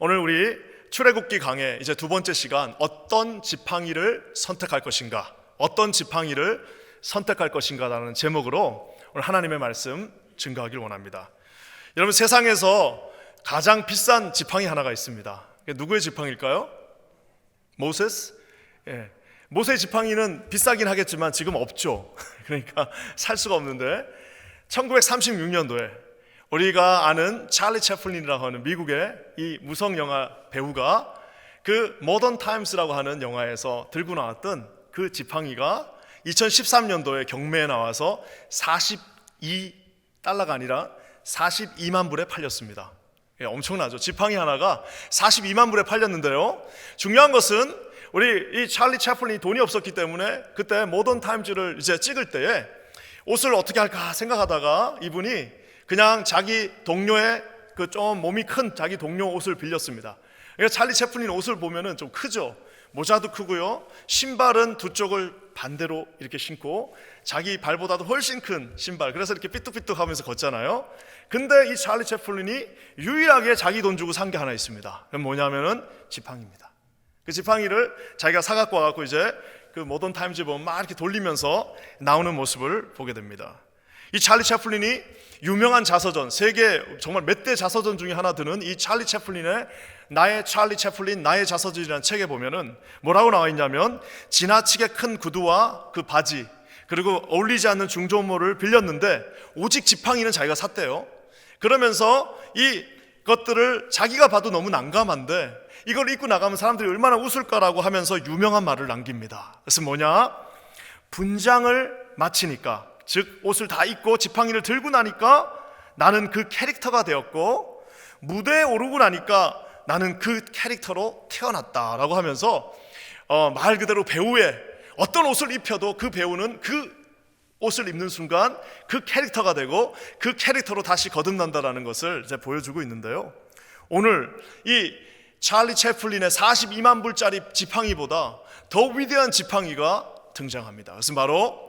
오늘 우리 출애굽기 강의 이제 두 번째 시간, 어떤 지팡이를 선택할 것인가, 어떤 지팡이를 선택할 것인가라는 제목으로 오늘 하나님의 말씀 증거하길 원합니다. 여러분, 세상에서 가장 비싼 지팡이 하나가 있습니다. 누구의 지팡이일까요? 모세스? 예. 모세의 지팡이는 비싸긴 하겠지만 지금 없죠. 그러니까 살 수가 없는데 1936년도에 우리가 아는 찰리 채플린이라고 하는 미국의 이 무성 영화 배우가 그 모던 타임스라고 하는 영화에서 들고 나왔던 그 지팡이가 2013년도에 경매에 나와서 42달러가 아니라 42만 불에 팔렸습니다. 예, 엄청나죠. 지팡이 하나가 42만 불에 팔렸는데요, 중요한 것은 우리 이 찰리 채플린이 돈이 없었기 때문에 그때 모던 타임즈를 이제 찍을 때에 옷을 어떻게 할까 생각하다가 이분이 그냥 자기 동료의 그 좀 몸이 큰 자기 동료 옷을 빌렸습니다. 그러니까 찰리 채플린 옷을 보면은 좀 크죠. 모자도 크고요, 신발은 두 쪽을 반대로 이렇게 신고 자기 발보다도 훨씬 큰 신발, 그래서 이렇게 삐뚤삐뚤 하면서 걷잖아요. 근데 이 찰리 채플린이 유일하게 자기 돈 주고 산 게 하나 있습니다. 그건 뭐냐면은 지팡이입니다. 그 지팡이를 자기가 사갖고 와갖고 이제 그 모던 타임즈 보면 막 이렇게 돌리면서 나오는 모습을 보게 됩니다. 이 찰리 채플린이 유명한 자서전, 세계 정말 몇 대 자서전 중에 하나 드는 이 찰리 채플린의 나의 찰리 채플린 나의 자서전이라는 책에 보면은 뭐라고 나와 있냐면, 지나치게 큰 구두와 그 바지, 그리고 어울리지 않는 중저모를 빌렸는데 오직 지팡이는 자기가 샀대요. 그러면서 이 것들을 자기가 봐도 너무 난감한데 이걸 입고 나가면 사람들이 얼마나 웃을까라고 하면서 유명한 말을 남깁니다. 그래서 뭐냐, 분장을 마치니까, 즉 옷을 다 입고 지팡이를 들고 나니까 나는 그 캐릭터가 되었고, 무대에 오르고 나니까 나는 그 캐릭터로 태어났다라고 하면서 말 그대로 배우의 어떤 옷을 입혀도 그 배우는 그 옷을 입는 순간 그 캐릭터가 되고 그 캐릭터로 다시 거듭난다라는 것을 이제 보여주고 있는데요, 오늘 이 찰리 채플린의 42만 불짜리 지팡이보다 더 위대한 지팡이가 등장합니다. 그것은 바로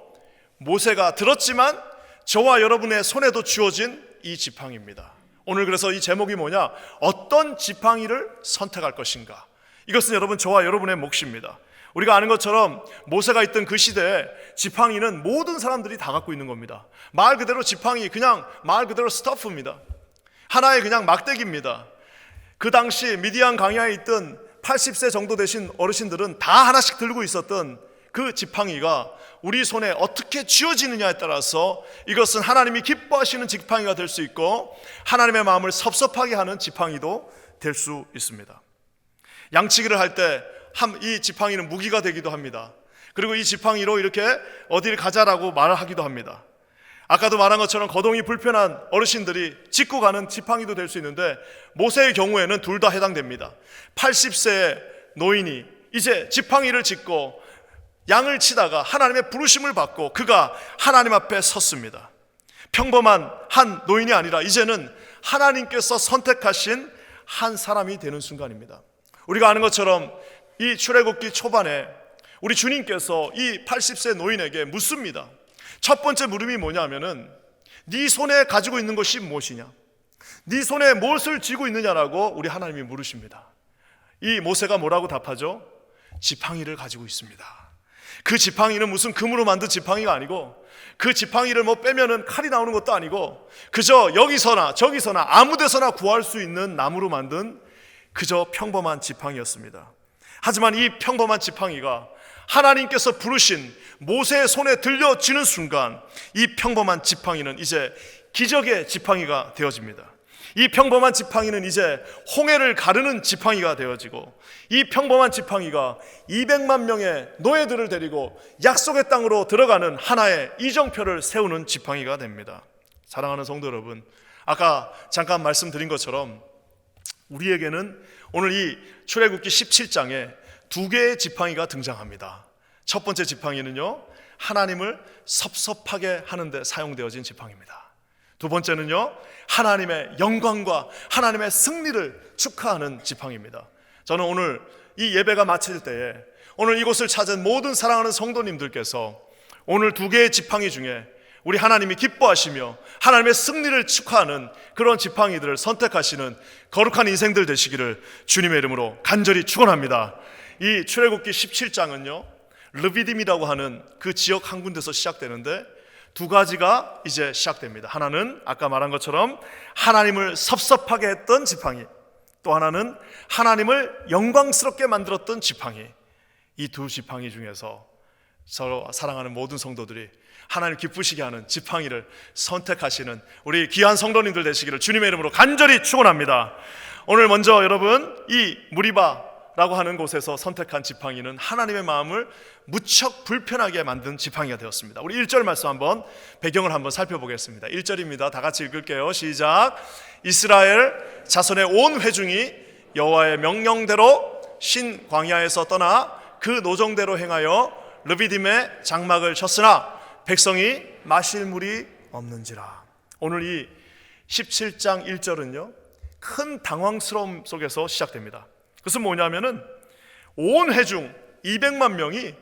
모세가 들었지만 저와 여러분의 손에도 쥐어진 이 지팡이입니다. 오늘 그래서 이 제목이 뭐냐, 어떤 지팡이를 선택할 것인가. 이것은 여러분, 저와 여러분의 몫입니다. 우리가 아는 것처럼 모세가 있던 그 시대에 지팡이는 모든 사람들이 다 갖고 있는 겁니다. 말 그대로 지팡이, 그냥 말 그대로 스터프입니다. 하나의 그냥 막대기입니다. 그 당시 미디안 강야에 있던 80세 정도 되신 어르신들은 다 하나씩 들고 있었던 그 지팡이가 우리 손에 어떻게 쥐어지느냐에 따라서 이것은 하나님이 기뻐하시는 지팡이가 될 수 있고 하나님의 마음을 섭섭하게 하는 지팡이도 될 수 있습니다. 양치기를 할 때 이 지팡이는 무기가 되기도 합니다. 그리고 이 지팡이로 이렇게 어디를 가자라고 말을 하기도 합니다. 아까도 말한 것처럼 거동이 불편한 어르신들이 짚고 가는 지팡이도 될 수 있는데, 모세의 경우에는 둘 다 해당됩니다. 80세의 노인이 이제 지팡이를 짚고 양을 치다가 하나님의 부르심을 받고 그가 하나님 앞에 섰습니다. 평범한 한 노인이 아니라 이제는 하나님께서 선택하신 한 사람이 되는 순간입니다. 우리가 아는 것처럼 이 출애굽기 초반에 우리 주님께서 이 80세 노인에게 묻습니다. 첫 번째 물음이 뭐냐면은, 네 손에 가지고 있는 것이 무엇이냐, 네 손에 무엇을 쥐고 있느냐라고 우리 하나님이 물으십니다. 이 모세가 뭐라고 답하죠? 지팡이를 가지고 있습니다. 그 지팡이는 무슨 금으로 만든 지팡이가 아니고, 그 지팡이를 뭐 빼면은 칼이 나오는 것도 아니고, 그저 여기서나 저기서나 아무 데서나 구할 수 있는 나무로 만든 그저 평범한 지팡이였습니다. 하지만 이 평범한 지팡이가 하나님께서 부르신 모세의 손에 들려지는 순간 이 평범한 지팡이는 이제 기적의 지팡이가 되어집니다. 이 평범한 지팡이는 이제 홍해를 가르는 지팡이가 되어지고, 이 평범한 지팡이가 200만 명의 노예들을 데리고 약속의 땅으로 들어가는 하나의 이정표를 세우는 지팡이가 됩니다. 사랑하는 성도 여러분, 아까 잠깐 말씀드린 것처럼 우리에게는 오늘 이 출애굽기 17장에 두 개의 지팡이가 등장합니다. 첫 번째 지팡이는요, 하나님을 섭섭하게 하는데 사용되어진 지팡이입니다. 두 번째는요, 하나님의 영광과 하나님의 승리를 축하하는 지팡이입니다. 저는 오늘 이 예배가 마칠 때에 오늘 이곳을 찾은 모든 사랑하는 성도님들께서 오늘 두 개의 지팡이 중에 우리 하나님이 기뻐하시며 하나님의 승리를 축하하는 그런 지팡이들을 선택하시는 거룩한 인생들 되시기를 주님의 이름으로 간절히 축원합니다. 이 출애굽기 17장은요 르비딤이라고 하는 그 지역 한 군데서 시작되는데 두 가지가 이제 시작됩니다. 하나는 아까 말한 것처럼 하나님을 섭섭하게 했던 지팡이, 또 하나는 하나님을 영광스럽게 만들었던 지팡이. 이 두 지팡이 중에서 서로 사랑하는 모든 성도들이 하나님 기쁘시게 하는 지팡이를 선택하시는 우리 귀한 성도님들 되시기를 주님의 이름으로 간절히 축원합니다. 오늘 먼저 여러분, 이 무리바라고 하는 곳에서 선택한 지팡이는 하나님의 마음을 무척 불편하게 만든 지팡이가 되었습니다. 우리 1절 말씀 한번 배경을 한번 살펴보겠습니다. 1절입니다. 다 같이 읽을게요. 시작. 이스라엘 자손의 온 회중이 여호와의 명령대로 신 광야에서 떠나 그 노정대로 행하여 르비딤의 장막을 쳤으나 백성이 마실 물이 없는지라. 오늘 이 17장 1절은요 큰 당황스러움 속에서 시작됩니다. 그것은 뭐냐면은 온 회중 200만 명이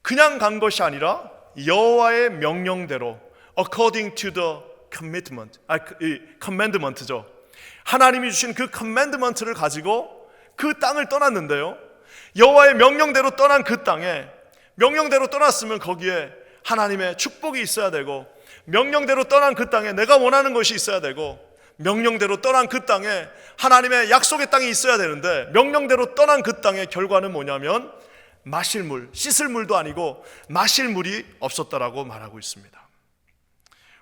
그냥 간 것이 아니라 여호와의 명령대로 according to the commandment죠. 하나님이 주신 그 commandment를 가지고 그 땅을 떠났는데요, 여호와의 명령대로 떠난 그 땅에, 명령대로 떠났으면 거기에 하나님의 축복이 있어야 되고, 명령대로 떠난 그 땅에 내가 원하는 것이 있어야 되고, 명령대로 떠난 그 땅에 하나님의 약속의 땅이 있어야 되는데, 명령대로 떠난 그 땅의 결과는 뭐냐면 마실 물, 씻을 물도 아니고 마실 물이 없었다라고 말하고 있습니다.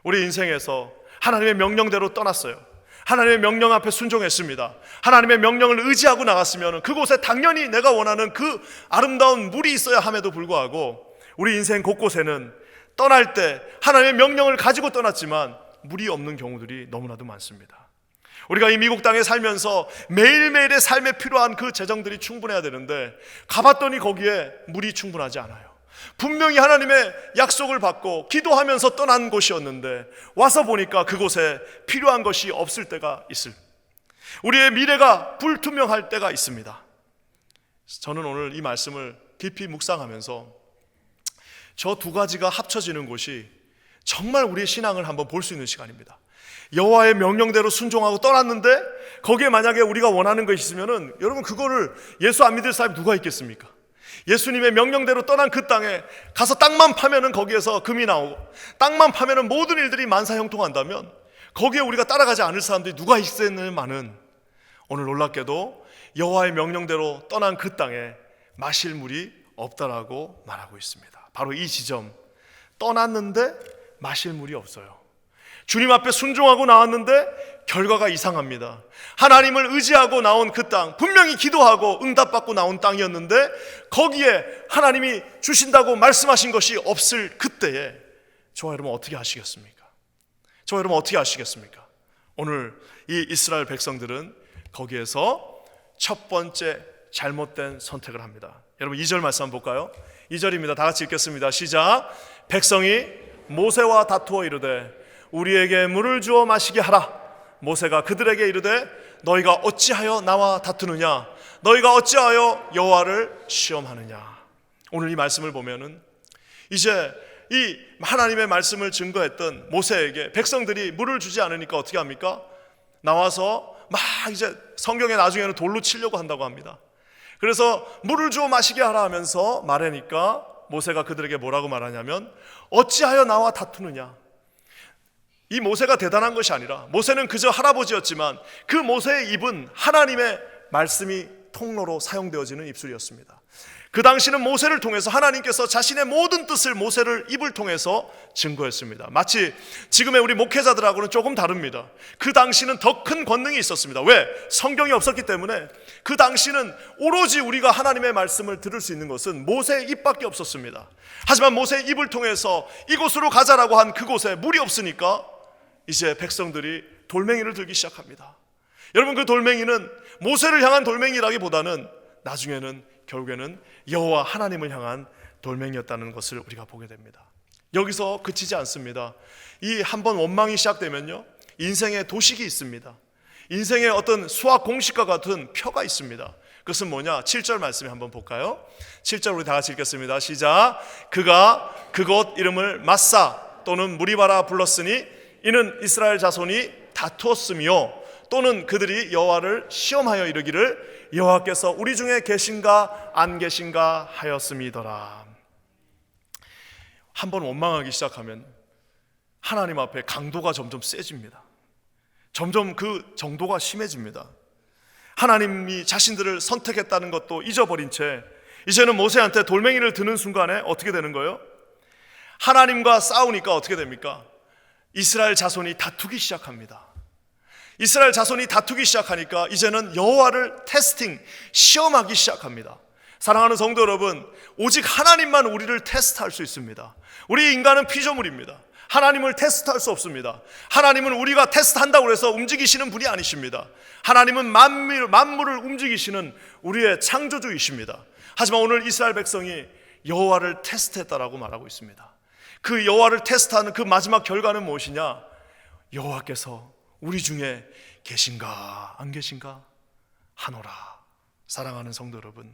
우리 인생에서 하나님의 명령대로 떠났어요. 하나님의 명령 앞에 순종했습니다. 하나님의 명령을 의지하고 나갔으면 그곳에 당연히 내가 원하는 그 아름다운 물이 있어야 함에도 불구하고 우리 인생 곳곳에는 떠날 때 하나님의 명령을 가지고 떠났지만 물이 없는 경우들이 너무나도 많습니다. 우리가 이 미국 땅에 살면서 매일매일의 삶에 필요한 그 재정들이 충분해야 되는데 가봤더니 거기에 물이 충분하지 않아요. 분명히 하나님의 약속을 받고 기도하면서 떠난 곳이었는데 와서 보니까 그곳에 필요한 것이 없을 때가 우리의 미래가 불투명할 때가 있습니다. 저는 오늘 이 말씀을 깊이 묵상하면서 저 두 가지가 합쳐지는 곳이 정말 우리의 신앙을 한번 볼 수 있는 시간입니다. 여호와의 명령대로 순종하고 떠났는데 거기에 만약에 우리가 원하는 것이 있으면은 여러분, 그거를 예수 안 믿을 사람이 누가 있겠습니까? 예수님의 명령대로 떠난 그 땅에 가서 땅만 파면은 거기에서 금이 나오고, 땅만 파면은 모든 일들이 만사형통한다면 거기에 우리가 따라가지 않을 사람들이 누가 있겠느냐마는, 오늘 놀랍게도 여호와의 명령대로 떠난 그 땅에 마실 물이 없다라고 말하고 있습니다. 바로 이 지점, 떠났는데 마실 물이 없어요. 주님 앞에 순종하고 나왔는데 결과가 이상합니다. 하나님을 의지하고 나온 그 땅, 분명히 기도하고 응답받고 나온 땅이었는데 거기에 하나님이 주신다고 말씀하신 것이 없을 그때에 저와 여러분 어떻게 하시겠습니까? 저와 여러분 어떻게 하시겠습니까? 오늘 이 이스라엘 백성들은 거기에서 첫 번째 잘못된 선택을 합니다. 여러분 2절 말씀 한번 볼까요? 2절입니다. 다 같이 읽겠습니다. 시작. 백성이 모세와 다투어 이르되 우리에게 물을 주어 마시게 하라. 모세가 그들에게 이르되 너희가 어찌하여 나와 다투느냐? 너희가 어찌하여 여호와를 시험하느냐? 오늘 이 말씀을 보면은 이제 이 하나님의 말씀을 증거했던 모세에게 백성들이 물을 주지 않으니까 어떻게 합니까? 나와서 막 이제 성경에 나중에는 돌로 치려고 한다고 합니다. 그래서 물을 주어 마시게 하라 하면서 말하니까 모세가 그들에게 뭐라고 말하냐면 어찌하여 나와 다투느냐? 이 모세가 대단한 것이 아니라, 모세는 그저 할아버지였지만 그 모세의 입은 하나님의 말씀이 통로로 사용되어지는 입술이었습니다. 그 당시는 모세를 통해서 하나님께서 자신의 모든 뜻을 모세를 입을 통해서 증거했습니다. 마치 지금의 우리 목회자들하고는 조금 다릅니다. 그 당시는 더 큰 권능이 있었습니다. 왜? 성경이 없었기 때문에. 그 당시는 오로지 우리가 하나님의 말씀을 들을 수 있는 것은 모세의 입밖에 없었습니다. 하지만 모세의 입을 통해서 이곳으로 가자라고 한 그곳에 물이 없으니까 이제 백성들이 돌멩이를 들기 시작합니다. 여러분, 그 돌멩이는 모세를 향한 돌멩이라기보다는 나중에는 결국에는 여호와 하나님을 향한 돌멩이였다는 것을 우리가 보게 됩니다. 여기서 그치지 않습니다. 이 한번 원망이 시작되면요, 인생의 도식이 있습니다. 인생의 어떤 수학 공식과 같은 표가 있습니다. 그것은 뭐냐? 7절 말씀에 한번 볼까요? 7절 우리 다 같이 읽겠습니다. 시작. 그가 그곳 이름을 마사 또는 무리바라 불렀으니 이는 이스라엘 자손이 다투었으며 또는 그들이 여호와를 시험하여 이르기를 여호와께서 우리 중에 계신가 안 계신가 하였음이더라. 한번 원망하기 시작하면 하나님 앞에 강도가 점점 세집니다. 점점 그 정도가 심해집니다. 하나님이 자신들을 선택했다는 것도 잊어버린 채 이제는 모세한테 돌멩이를 드는 순간에 어떻게 되는 거예요? 하나님과 싸우니까 어떻게 됩니까? 이스라엘 자손이 다투기 시작합니다. 이스라엘 자손이 다투기 시작하니까 이제는 여호와를 테스팅, 시험하기 시작합니다. 사랑하는 성도 여러분, 오직 하나님만 우리를 테스트할 수 있습니다. 우리 인간은 피조물입니다. 하나님을 테스트할 수 없습니다. 하나님은 우리가 테스트한다고 해서 움직이시는 분이 아니십니다. 하나님은 만물을 움직이시는 우리의 창조주이십니다. 하지만 오늘 이스라엘 백성이 여호와를 테스트했다라고 말하고 있습니다. 그 여호와를 테스트하는 그 마지막 결과는 무엇이냐? 여호와께서 우리 중에 계신가 안 계신가 하노라. 사랑하는 성도 여러분,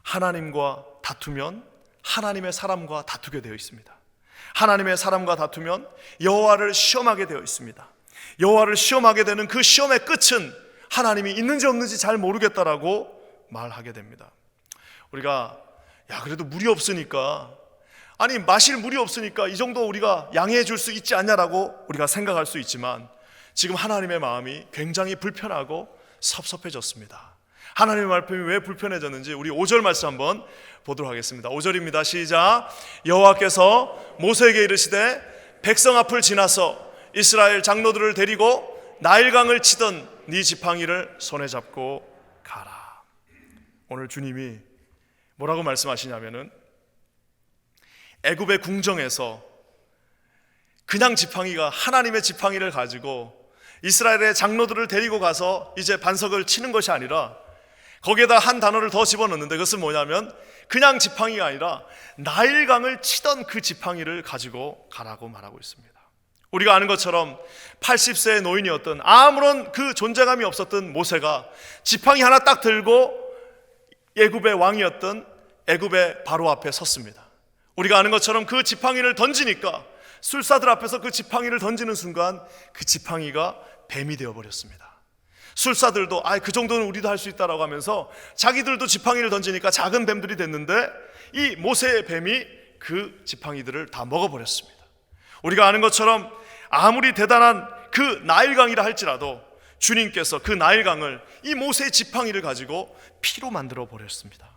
하나님과 다투면 하나님의 사람과 다투게 되어 있습니다. 하나님의 사람과 다투면 여호와를 시험하게 되어 있습니다. 여호와를 시험하게 되는 그 시험의 끝은 하나님이 있는지 없는지 잘 모르겠다라고 말하게 됩니다. 우리가 그래도 물이 없으니까, 아니 마실 물이 없으니까 이 정도 우리가 양해해 줄 수 있지 않냐라고 우리가 생각할 수 있지만 지금 하나님의 마음이 굉장히 불편하고 섭섭해졌습니다. 하나님의 말씀이 왜 불편해졌는지 우리 5절 말씀 한번 보도록 하겠습니다. 5절입니다. 시작. 여호와께서 모세에게 이르시되 백성 앞을 지나서 이스라엘 장로들을 데리고 나일강을 치던 네 지팡이를 손에 잡고 가라. 오늘 주님이 뭐라고 말씀하시냐면은 애굽의 궁정에서 그냥 지팡이가 하나님의 지팡이를 가지고 이스라엘의 장로들을 데리고 가서 이제 반석을 치는 것이 아니라 거기에다 한 단어를 더 집어넣는데 그것은 뭐냐면 그냥 지팡이가 아니라 나일강을 치던 그 지팡이를 가지고 가라고 말하고 있습니다. 우리가 아는 것처럼 80세의 노인이었던 아무런 그 존재감이 없었던 모세가 지팡이 하나 딱 들고 애굽의 왕이었던 애굽의 바로 앞에 섰습니다. 우리가 아는 것처럼 그 지팡이를 던지니까 술사들 앞에서 그 지팡이를 던지는 순간 그 지팡이가 뱀이 되어버렸습니다. 술사들도 그 정도는 우리도 할 수 있다라고 하면서 자기들도 지팡이를 던지니까 작은 뱀들이 됐는데 이 모세의 뱀이 그 지팡이들을 다 먹어버렸습니다. 우리가 아는 것처럼 아무리 대단한 그 나일강이라 할지라도 주님께서 그 나일강을 이 모세의 지팡이를 가지고 피로 만들어 버렸습니다.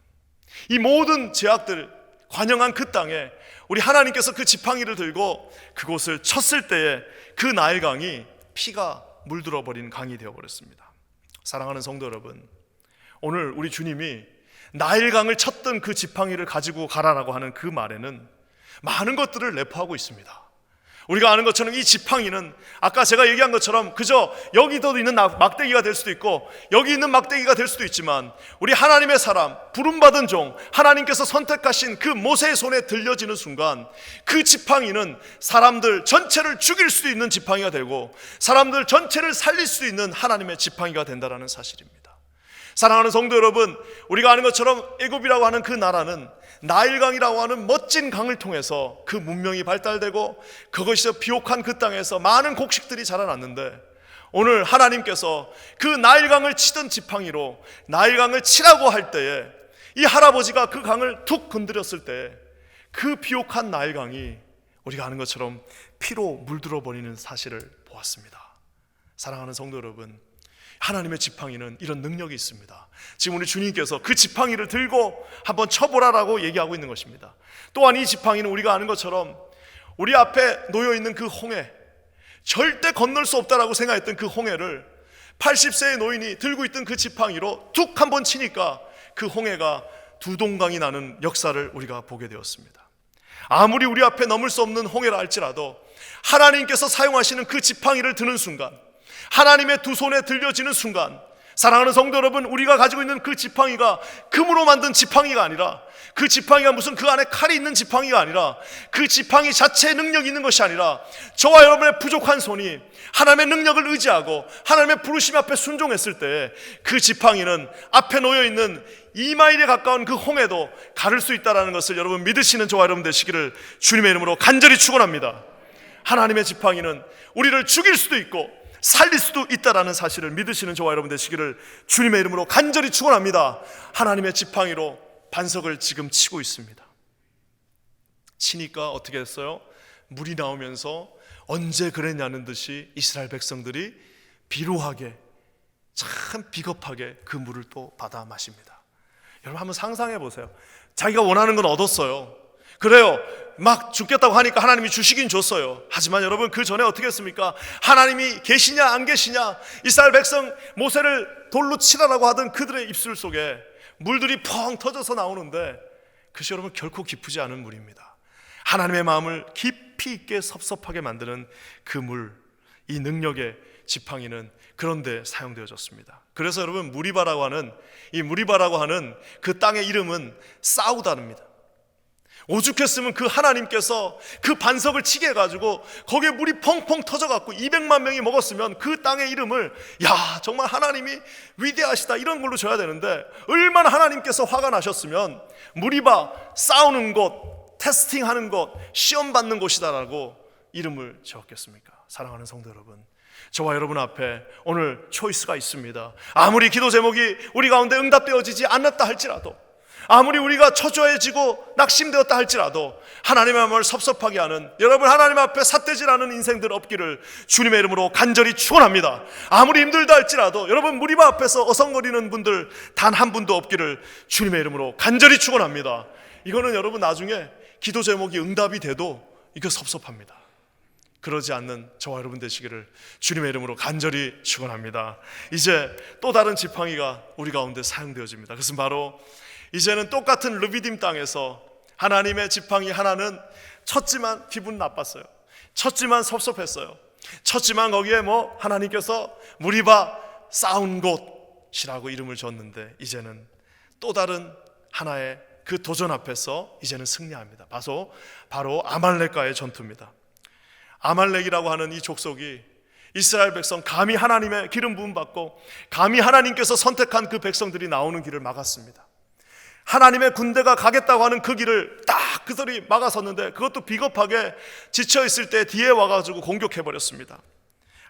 이 모든 죄악들 관영한 그 땅에 우리 하나님께서 그 지팡이를 들고 그곳을 쳤을 때에 그 나일강이 피가 물들어 버린 강이 되어 버렸습니다. 사랑하는 성도 여러분, 오늘 우리 주님이 나일강을 쳤던 그 지팡이를 가지고 가라라고 하는 그 말에는 많은 것들을 내포하고 있습니다. 우리가 아는 것처럼 이 지팡이는 아까 제가 얘기한 것처럼 그저 여기도 있는 막대기가 될 수도 있고 여기 있는 막대기가 될 수도 있지만 우리 하나님의 사람, 부름받은 종, 하나님께서 선택하신 그 모세의 손에 들려지는 순간 그 지팡이는 사람들 전체를 죽일 수도 있는 지팡이가 되고 사람들 전체를 살릴 수 있는 하나님의 지팡이가 된다는 사실입니다. 사랑하는 성도 여러분, 우리가 아는 것처럼 애굽이라고 하는 그 나라는 나일강이라고 하는 멋진 강을 통해서 그 문명이 발달되고 그것이 비옥한 그 땅에서 많은 곡식들이 자라났는데 오늘 하나님께서 그 나일강을 치던 지팡이로 나일강을 치라고 할 때에 이 할아버지가 그 강을 툭 건드렸을 때 그 비옥한 나일강이 우리가 아는 것처럼 피로 물들어 버리는 사실을 보았습니다. 사랑하는 성도 여러분, 하나님의 지팡이는 이런 능력이 있습니다. 지금 우리 주님께서 그 지팡이를 들고 한번 쳐보라라고 얘기하고 있는 것입니다. 또한 이 지팡이는 우리가 아는 것처럼 우리 앞에 놓여있는 그 홍해, 절대 건널 수 없다라고 생각했던 그 홍해를 80세의 노인이 들고 있던 그 지팡이로 툭 한번 치니까 그 홍해가 두 동강이 나는 역사를 우리가 보게 되었습니다. 아무리 우리 앞에 넘을 수 없는 홍해라 할지라도 하나님께서 사용하시는 그 지팡이를 드는 순간, 하나님의 두 손에 들려지는 순간, 사랑하는 성도 여러분, 우리가 가지고 있는 그 지팡이가 금으로 만든 지팡이가 아니라, 그 지팡이가 무슨 그 안에 칼이 있는 지팡이가 아니라, 그 지팡이 자체의 능력이 있는 것이 아니라 저와 여러분의 부족한 손이 하나님의 능력을 의지하고 하나님의 부르심 앞에 순종했을 때 그 지팡이는 앞에 놓여있는 2마일에 가까운 그 홍해도 가를 수 있다는 것을 여러분 믿으시는 저와 여러분 되시기를 주님의 이름으로 간절히 축원합니다. 하나님의 지팡이는 우리를 죽일 수도 있고 살릴 수도 있다는 사실을 믿으시는 저와 여러분 되시기를 주님의 이름으로 간절히 축원합니다. 하나님의 지팡이로 반석을 지금 치고 있습니다. 치니까 어떻게 했어요? 물이 나오면서 언제 그랬냐는 듯이 이스라엘 백성들이 비루하게, 참 비겁하게 그 물을 또 받아 마십니다. 여러분 한번 상상해 보세요. 자기가 원하는 건 얻었어요. 그래요, 막 죽겠다고 하니까 하나님이 주시긴 줬어요. 하지만 여러분 그 전에 어떻게 했습니까? 하나님이 계시냐 안 계시냐, 이스라엘 백성 모세를 돌로 치라라고 하던 그들의 입술 속에 물들이 펑 터져서 나오는데 그것이 여러분 결코 기쁘지 않은 물입니다. 하나님의 마음을 깊이 있게 섭섭하게 만드는 그 물, 이 능력의 지팡이는 그런 데 사용되어졌습니다. 그래서 여러분 무리바라고 하는 그 땅의 이름은 싸우다입니다. 오죽했으면 그 하나님께서 그 반석을 치게 해가지고 거기에 물이 펑펑 터져갖고 200만 명이 먹었으면 그 땅의 이름을, 야 정말 하나님이 위대하시다 이런 걸로 줘야 되는데, 얼마나 하나님께서 화가 나셨으면 무리바, 싸우는 곳, 테스팅하는 곳, 시험 받는 곳이다라고 이름을 지었겠습니까? 사랑하는 성도 여러분, 저와 여러분 앞에 오늘 초이스가 있습니다. 아무리 기도 제목이 우리 가운데 응답되어지지 않았다 할지라도, 아무리 우리가 초조해지고 낙심되었다 할지라도 하나님의 마음을 섭섭하게 하는, 여러분 하나님 앞에 삿대질하는 인생들 없기를 주님의 이름으로 간절히 축원합니다. 아무리 힘들다 할지라도 여러분 무리바 앞에서 어성거리는 분들 단 한 분도 없기를 주님의 이름으로 간절히 축원합니다. 이거는 여러분 나중에 기도 제목이 응답이 돼도 이거 섭섭합니다. 그러지 않는 저와 여러분 되시기를 주님의 이름으로 간절히 축원합니다. 이제 또 다른 지팡이가 우리 가운데 사용되어집니다. 그것은 바로 이제는 똑같은 르비딤 땅에서 하나님의 지팡이 하나는 쳤지만 기분 나빴어요. 쳤지만 섭섭했어요. 쳤지만 거기에 하나님께서 무리바 싸운 곳이라고 이름을 줬는데, 이제는 또 다른 하나의 그 도전 앞에서 이제는 승리합니다. 바로 아말렉과의 전투입니다. 아말렉이라고 하는 이 족속이 이스라엘 백성, 감히 하나님의 기름 부음 받고 감히 하나님께서 선택한 그 백성들이 나오는 길을 막았습니다. 하나님의 군대가 가겠다고 하는 그 길을 딱 그들이 막아섰는데, 그것도 비겁하게 지쳐있을 때 뒤에 와가지고 공격해버렸습니다.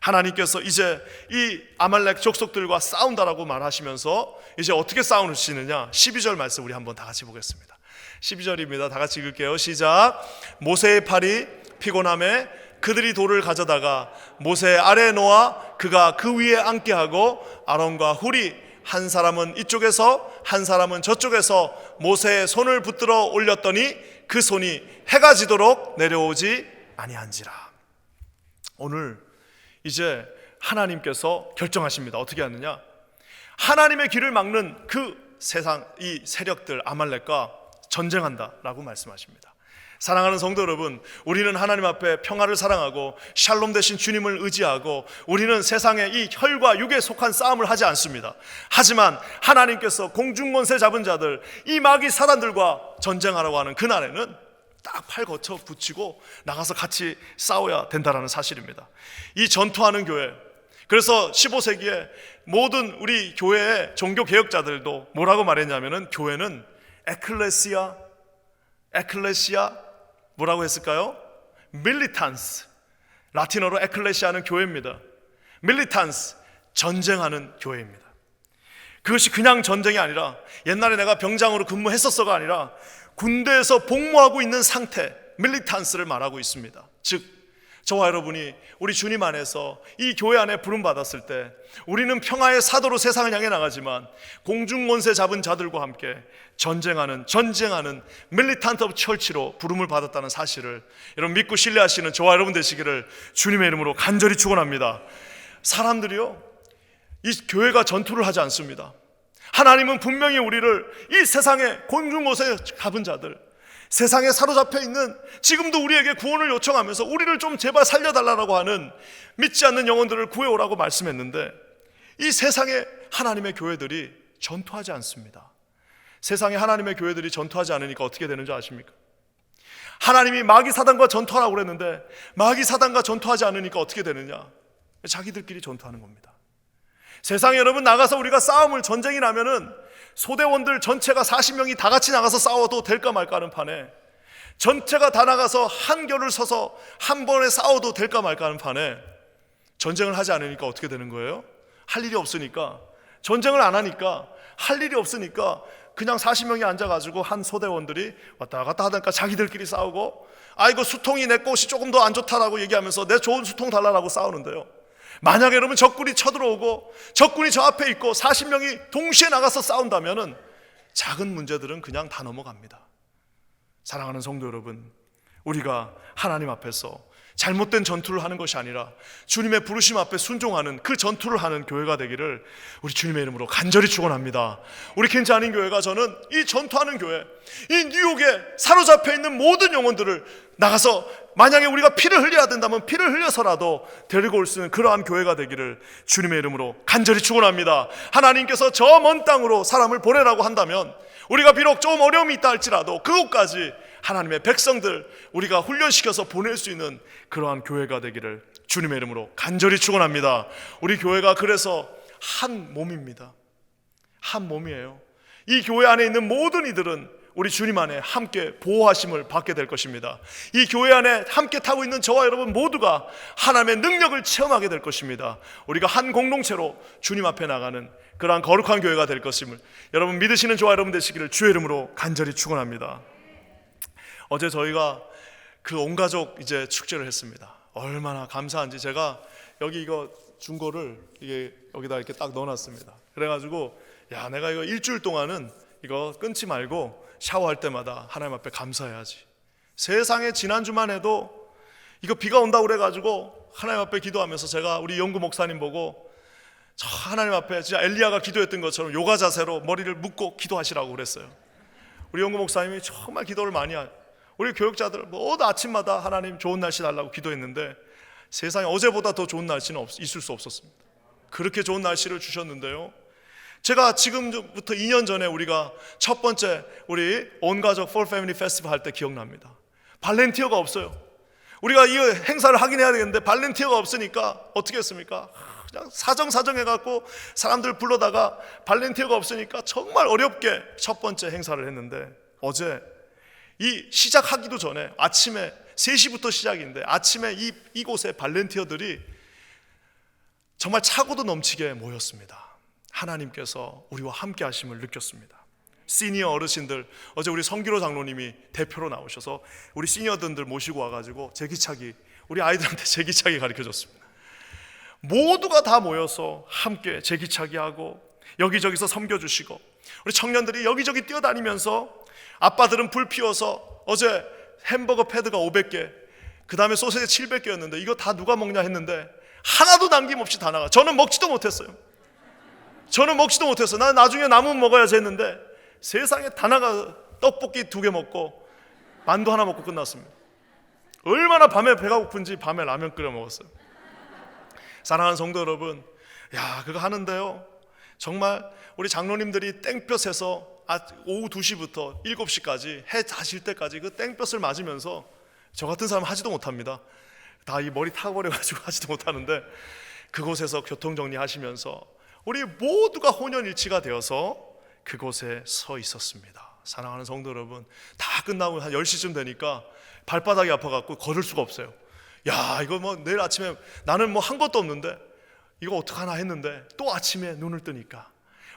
하나님께서 이제 이 아말렉 족속들과 싸운다라고 말하시면서 이제 어떻게 싸우시느냐, 12절 말씀 우리 한번 다 같이 보겠습니다. 12절입니다. 다 같이 읽을게요. 시작. 모세의 팔이 피곤함에 그들이 돌을 가져다가 모세 아래에 놓아 그가 그 위에 앉게 하고 아론과 훌이 한 사람은 이쪽에서 한 사람은 저쪽에서 모세의 손을 붙들어 올렸더니 그 손이 해가 지도록 내려오지 아니한지라. 오늘 이제 하나님께서 결정하십니다. 어떻게 하느냐, 하나님의 길을 막는 그 세상 이 세력들 아말렉과 전쟁한다라고 말씀하십니다. 사랑하는 성도 여러분, 우리는 하나님 앞에 평화를 사랑하고 샬롬 대신 주님을 의지하고 우리는 세상의 이 혈과 육에 속한 싸움을 하지 않습니다. 하지만 하나님께서 공중권세 잡은 자들, 이 마귀 사단들과 전쟁하라고 하는 그날에는 딱 팔 거쳐 붙이고 나가서 같이 싸워야 된다는 사실입니다. 이 전투하는 교회, 그래서 15세기에 모든 우리 교회의 종교 개혁자들도 뭐라고 말했냐면은, 교회는 에클레시아 뭐라고 했을까요? 밀리탄스, 라틴어로 에클레시아는 교회입니다. 밀리탄스, 전쟁하는 교회입니다. 그것이 그냥 전쟁이 아니라, 옛날에 내가 병장으로 근무했었어가 아니라 군대에서 복무하고 있는 상태, 밀리탄스를 말하고 있습니다. 즉 저와 여러분이 우리 주님 안에서 이 교회 안에 부름받았을 때 우리는 평화의 사도로 세상을 향해 나가지만 공중권세 잡은 자들과 함께 전쟁하는 밀리탄트 오브 철치로 부름을 받았다는 사실을 여러분 믿고 신뢰하시는 저와 여러분 되시기를 주님의 이름으로 간절히 축원합니다. 사람들이요, 이 교회가 전투를 하지 않습니다. 하나님은 분명히 우리를 이 세상의 공중권세 잡은 자들, 세상에 사로잡혀 있는, 지금도 우리에게 구원을 요청하면서 우리를 좀 제발 살려달라고 하는 믿지 않는 영혼들을 구해오라고 말씀했는데, 이 세상에 하나님의 교회들이 전투하지 않습니다. 세상에 하나님의 교회들이 전투하지 않으니까 어떻게 되는 줄 아십니까? 하나님이 마귀 사단과 전투하라고 그랬는데 마귀 사단과 전투하지 않으니까 어떻게 되느냐? 자기들끼리 전투하는 겁니다. 세상에 여러분 나가서 우리가 전쟁이 나면은 소대원들 전체가 40명이 다 같이 나가서 싸워도 될까 말까 하는 판에, 전체가 다 나가서 한 결을 서서 한 번에 싸워도 될까 말까 하는 판에 전쟁을 하지 않으니까 어떻게 되는 거예요? 할 일이 없으니까, 전쟁을 안 하니까 할 일이 없으니까 그냥 40명이 앉아가지고 한 소대원들이 왔다 갔다 하다니까 자기들끼리 싸우고, 이거 수통이 내 것이 조금 더 안 좋다라고 얘기하면서 내 좋은 수통 달라라고 싸우는데요, 만약에 여러분 적군이 쳐들어오고 적군이 저 앞에 있고 40명이 동시에 나가서 싸운다면은 작은 문제들은 그냥 다 넘어갑니다. 사랑하는 성도 여러분, 우리가 하나님 앞에서 잘못된 전투를 하는 것이 아니라 주님의 부르심 앞에 순종하는 그 전투를 하는 교회가 되기를 우리 주님의 이름으로 간절히 축원합니다. 우리 켄지 아닌 교회가, 저는 이 전투하는 교회, 이 뉴욕에 사로잡혀 있는 모든 영혼들을 나가서 만약에 우리가 피를 흘려야 된다면 피를 흘려서라도 데리고 올 수 있는 그러한 교회가 되기를 주님의 이름으로 간절히 축원합니다. 하나님께서 저 먼 땅으로 사람을 보내라고 한다면 우리가 비록 좀 어려움이 있다 할지라도 그곳까지 하나님의 백성들 우리가 훈련시켜서 보낼 수 있는 그러한 교회가 되기를 주님의 이름으로 간절히 축원합니다. 우리 교회가 그래서 한 몸입니다. 한 몸이에요. 이 교회 안에 있는 모든 이들은 우리 주님 안에 함께 보호하심을 받게 될 것입니다. 이 교회 안에 함께 타고 있는 저와 여러분 모두가 하나님의 능력을 체험하게 될 것입니다. 우리가 한 공동체로 주님 앞에 나가는 그러한 거룩한 교회가 될 것임을 여러분 믿으시는 저와 여러분 되시기를 주의 이름으로 간절히 축원합니다. 어제 저희가 그 온 가족 이제 축제를 했습니다. 얼마나 감사한지. 제가 여기 이거 준 거를 이게 여기다 이렇게 딱 넣어놨습니다. 그래가지고 내가 이거 일주일 동안은 이거 끊지 말고 샤워할 때마다 하나님 앞에 감사해야지. 세상에 지난주만 해도 이거 비가 온다고 그래가지고 하나님 앞에 기도하면서 제가 우리 영구 목사님 보고 저 하나님 앞에 진짜 엘리야가 기도했던 것처럼 요가 자세로 머리를 묶고 기도하시라고 그랬어요. 우리 영구 목사님이 정말 기도를 많이 우리 교육자들 모두 아침마다 하나님 좋은 날씨 달라고 기도했는데 세상에 어제보다 더 좋은 날씨는 있을 수 없었습니다. 그렇게 좋은 날씨를 주셨는데요, 제가 지금부터 2년 전에 우리가 첫 번째 우리 온가족 For Family 페스티벌 할 때 기억납니다. 발렌티어가 없어요. 우리가 이 행사를 하긴 해야 되겠는데 발렌티어가 없으니까 어떻게 했습니까? 그냥 사정해갖고 사람들 불러다가 발렌티어가 없으니까 정말 어렵게 첫 번째 행사를 했는데, 어제 이 시작하기도 전에 아침에 3시부터 시작인데 아침에 이곳에 발렌티어들이 정말 차고도 넘치게 모였습니다. 하나님께서 우리와 함께 하심을 느꼈습니다. 시니어 어르신들, 어제 우리 성기로 장로님이 대표로 나오셔서 우리 시니어들 모시고 와가지고 제기차기, 우리 아이들한테 제기차기 가르쳐줬습니다. 모두가 다 모여서 함께 제기차기하고 여기저기서 섬겨주시고, 우리 청년들이 여기저기 뛰어다니면서 아빠들은 불 피워서 어제 햄버거 패드가 500개, 그 다음에 소세지 700개였는데 이거 다 누가 먹냐 했는데 하나도 남김없이 다 나가. 저는 먹지도 못했어요. 난 나중에 남으면 먹어야지 했는데 세상에 다 나가. 떡볶이 2개 먹고 만두 하나 먹고 끝났습니다. 얼마나 밤에 배가 고픈지 밤에 라면 끓여 먹었어요. 사랑하는 성도 여러분, 그거 하는데요, 정말 우리 장로님들이 땡볕에서 오후 2시부터 7시까지 해 자실 때까지 그 땡볕을 맞으면서 저 같은 사람 하지도 못합니다. 다 이 머리 타버려가지고 하지도 못하는데 그곳에서 교통정리하시면서 우리 모두가 혼연일치가 되어서 그곳에 서 있었습니다. 사랑하는 성도 여러분, 다 끝나고 한 10시쯤 되니까 발바닥이 아파갖고 걸을 수가 없어요. 이거 뭐 내일 아침에 나는 뭐 한 것도 없는데 이거 어떡하나 했는데 또 아침에 눈을 뜨니까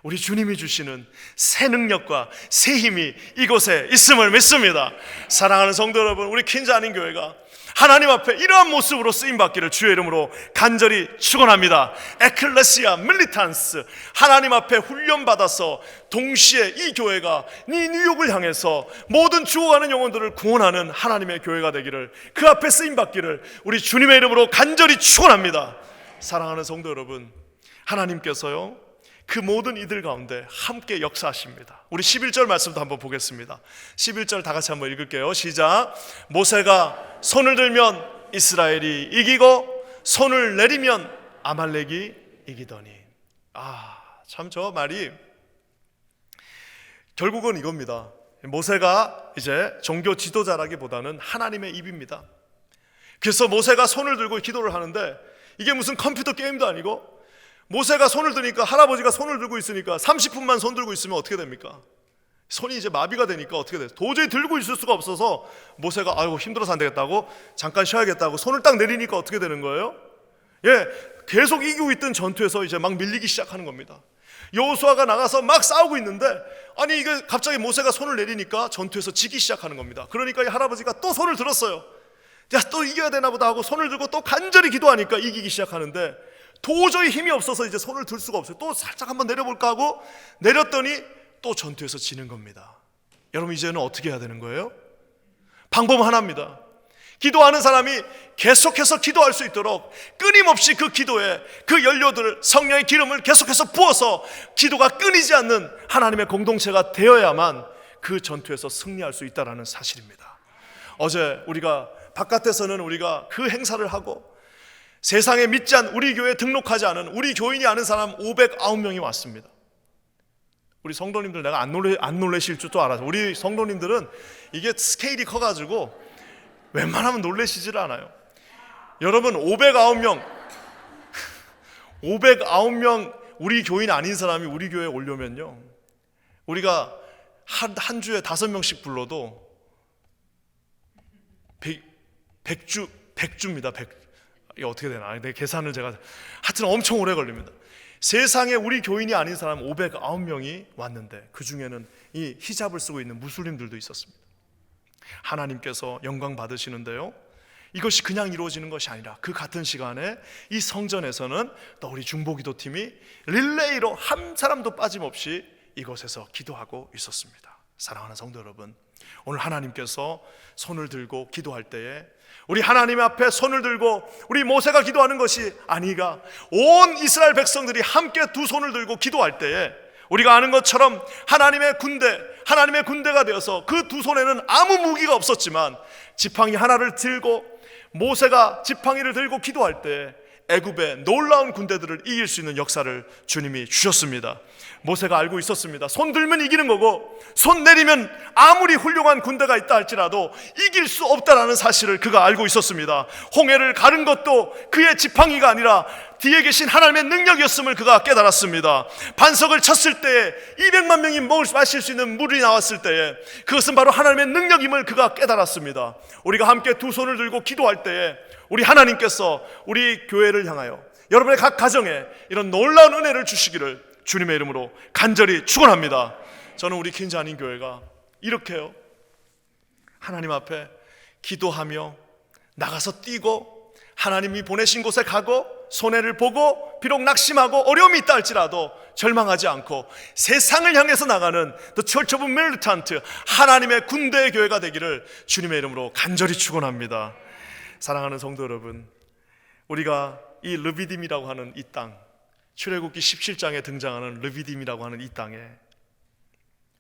우리 주님이 주시는 새 능력과 새 힘이 이곳에 있음을 믿습니다. 사랑하는 성도 여러분, 우리 퀸즈 아닌 교회가 하나님 앞에 이러한 모습으로 쓰임받기를 주의 이름으로 간절히 축원합니다. 에클레시아 밀리탄스, 하나님 앞에 훈련받아서 동시에 이 교회가 이 뉴욕을 향해서 모든 죽어가는 영혼들을 구원하는 하나님의 교회가 되기를, 그 앞에 쓰임받기를 우리 주님의 이름으로 간절히 축원합니다. 사랑하는 성도 여러분, 하나님께서요 그 모든 이들 가운데 함께 역사하십니다. 우리 11절 말씀도 한번 보겠습니다. 11절 다 같이 한번 읽을게요. 시작. 모세가 손을 들면 이스라엘이 이기고 손을 내리면 아말렉이 이기더니. 참 저 말이 결국은 이겁니다. 모세가 이제 종교 지도자라기보다는 하나님의 입입니다. 그래서 모세가 손을 들고 기도를 하는데 이게 무슨 컴퓨터 게임도 아니고 모세가 손을 드니까, 할아버지가 손을 들고 있으니까 30분만 손 들고 있으면 어떻게 됩니까? 손이 이제 마비가 되니까 어떻게 돼요? 도저히 들고 있을 수가 없어서 모세가 아이고 힘들어서 안 되겠다고 잠깐 쉬어야겠다고 손을 딱 내리니까 어떻게 되는 거예요? 예, 계속 이기고 있던 전투에서 이제 막 밀리기 시작하는 겁니다. 여호수아가 나가서 막 싸우고 있는데, 아니 이게 갑자기 모세가 손을 내리니까 전투에서 지기 시작하는 겁니다. 그러니까 이 할아버지가 또 손을 들었어요. 야, 또 이겨야 되나 보다 하고 손을 들고 또 간절히 기도하니까 이기기 시작하는데, 도저히 힘이 없어서 이제 손을 들 수가 없어요. 또 살짝 한번 내려볼까 하고 내렸더니 또 전투에서 지는 겁니다. 여러분, 이제는 어떻게 해야 되는 거예요? 방법 하나입니다. 기도하는 사람이 계속해서 기도할 수 있도록 끊임없이 그 기도에 그 연료들, 성령의 기름을 계속해서 부어서 기도가 끊이지 않는 하나님의 공동체가 되어야만 그 전투에서 승리할 수 있다는 사실입니다. 어제 우리가 바깥에서는 우리가 그 행사를 하고 세상에 믿지 않은, 우리 교회에 등록하지 않은, 우리 교인이 아는 사람 509명이 왔습니다. 우리 성도님들 내가 안 놀래실 줄도 알아서, 우리 성도님들은 이게 스케일이 커가지고 웬만하면 놀래시질 않아요. 여러분, 509명 우리 교인 아닌 사람이 우리 교회에 오려면요, 우리가 한 주에 5명씩 불러도 100주입니다. 100. 이게 어떻게 되나? 내 계산을 제가 하여튼 엄청 오래 걸립니다. 세상에 우리 교인이 아닌 사람 509명이 왔는데 그 중에는 이 히잡을 쓰고 있는 무슬림들도 있었습니다. 하나님께서 영광 받으시는데요, 이것이 그냥 이루어지는 것이 아니라 그 같은 시간에 이 성전에서는 또 우리 중보기도팀이 릴레이로 한 사람도 빠짐없이 이곳에서 기도하고 있었습니다. 사랑하는 성도 여러분, 오늘 하나님께서 손을 들고 기도할 때에 우리 하나님 앞에 손을 들고 우리 모세가 기도하는 것이 아니가 온 이스라엘 백성들이 함께 두 손을 들고 기도할 때에 우리가 아는 것처럼 하나님의 군대가 되어서 그 두 손에는 아무 무기가 없었지만 지팡이 하나를 들고 모세가 지팡이를 들고 기도할 때 애굽의 놀라운 군대들을 이길 수 있는 역사를 주님이 주셨습니다. 모세가 알고 있었습니다. 손 들면 이기는 거고 손 내리면 아무리 훌륭한 군대가 있다 할지라도 이길 수 없다라는 사실을 그가 알고 있었습니다. 홍해를 가른 것도 그의 지팡이가 아니라 뒤에 계신 하나님의 능력이었음을 그가 깨달았습니다. 반석을 쳤을 때에 200만 명이 마실 수 있는 물이 나왔을 때에 그것은 바로 하나님의 능력임을 그가 깨달았습니다. 우리가 함께 두 손을 들고 기도할 때에 우리 하나님께서 우리 교회를 향하여 여러분의 각 가정에 이런 놀라운 은혜를 주시기를 주님의 이름으로 간절히 축원합니다. 저는 우리 킨자닌 교회가 이렇게요, 하나님 앞에 기도하며 나가서 뛰고 하나님이 보내신 곳에 가고 손해를 보고 비록 낙심하고 어려움이 있다 할지라도 절망하지 않고 세상을 향해서 나가는 The Church of Militant, 하나님의 군대의 교회가 되기를 주님의 이름으로 간절히 축원합니다. 사랑하는 성도 여러분, 우리가 이 르비딤이라고 하는 이 땅, 출애굽기 17장에 등장하는 르비딤이라고 하는 이 땅에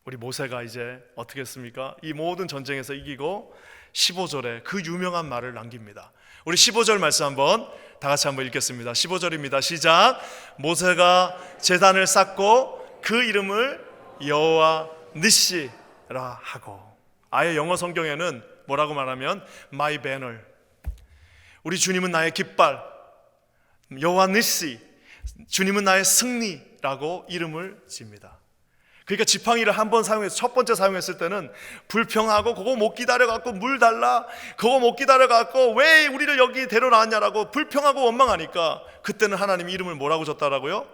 우리 모세가 이제 어떻게 했습니까? 이 모든 전쟁에서 이기고 15절에 그 유명한 말을 남깁니다. 우리 15절 말씀 한번 다 같이 한번 읽겠습니다. 15절입니다. 시작. 모세가 제단을 쌓고 그 이름을 여호와 니시라 하고, 아예 영어 성경에는 뭐라고 말하면 My banner, 우리 주님은 나의 깃발, 여호와 니시, 주님은 나의 승리라고 이름을 지입니다. 그러니까 지팡이를 한 번 사용해서 첫 번째 사용했을 때는 불평하고 그거 못 기다려갖고 물 달라, 그거 못 기다려갖고 왜 우리를 여기 데려나왔냐라고 불평하고 원망하니까 그때는 하나님이 이름을 뭐라고 줬다라고요?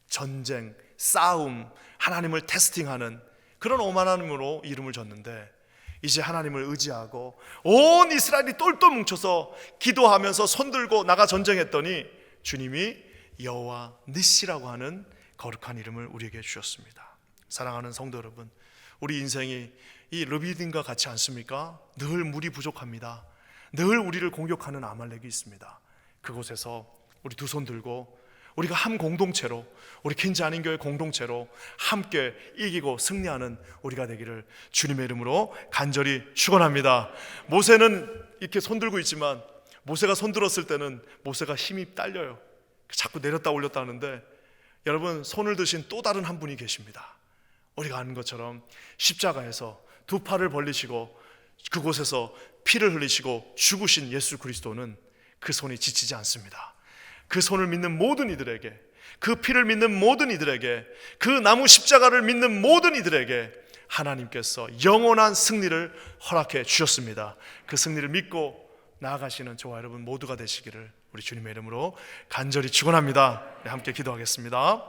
전쟁, 싸움, 하나님을 테스팅하는 그런 오만함으로 이름을 줬는데, 이제 하나님을 의지하고 온 이스라엘이 똘똘 뭉쳐서 기도하면서 손들고 나가 전쟁했더니 주님이 여호와 니시라고 하는 거룩한 이름을 우리에게 주셨습니다. 사랑하는 성도 여러분, 우리 인생이 이 르비딤과 같지 않습니까? 늘 물이 부족합니다. 늘 우리를 공격하는 아말렉이 있습니다. 그곳에서 우리 두 손 들고 우리가 한 공동체로, 우리 킨즈 아닌 교회 공동체로 함께 이기고 승리하는 우리가 되기를 주님의 이름으로 간절히 축원합니다. 모세는 이렇게 손 들고 있지만 모세가 손 들었을 때는 모세가 힘이 딸려요. 자꾸 내렸다 올렸다 하는데, 여러분, 손을 드신 또 다른 한 분이 계십니다. 우리가 아는 것처럼 십자가에서 두 팔을 벌리시고 그곳에서 피를 흘리시고 죽으신 예수 그리스도는 그 손이 지치지 않습니다. 그 손을 믿는 모든 이들에게, 그 피를 믿는 모든 이들에게, 그 나무 십자가를 믿는 모든 이들에게 하나님께서 영원한 승리를 허락해 주셨습니다. 그 승리를 믿고 나아가시는 저와 여러분 모두가 되시기를 우리 주님의 이름으로 간절히 축원합니다. 함께 기도하겠습니다.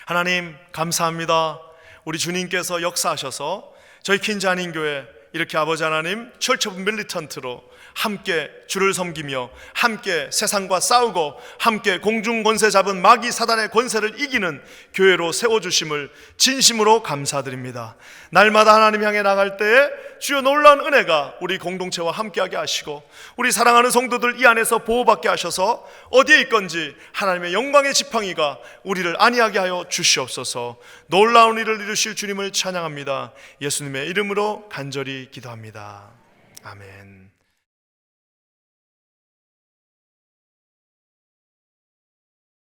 하나님 감사합니다. 우리 주님께서 역사하셔서 저희 킨자한인교회 이렇게 아버지 하나님 철치 오브 밀리턴트로 함께 주를 섬기며 함께 세상과 싸우고 함께 공중 권세 잡은 마귀 사단의 권세를 이기는 교회로 세워주심을 진심으로 감사드립니다. 날마다 하나님 향해 나갈 때에 주여 놀라운 은혜가 우리 공동체와 함께하게 하시고 우리 사랑하는 성도들 이 안에서 보호받게 하셔서 어디에 있건지 하나님의 영광의 지팡이가 우리를 안위하게 하여 주시옵소서. 놀라운 일을 이루실 주님을 찬양합니다. 예수님의 이름으로 간절히 기도합니다. 아멘.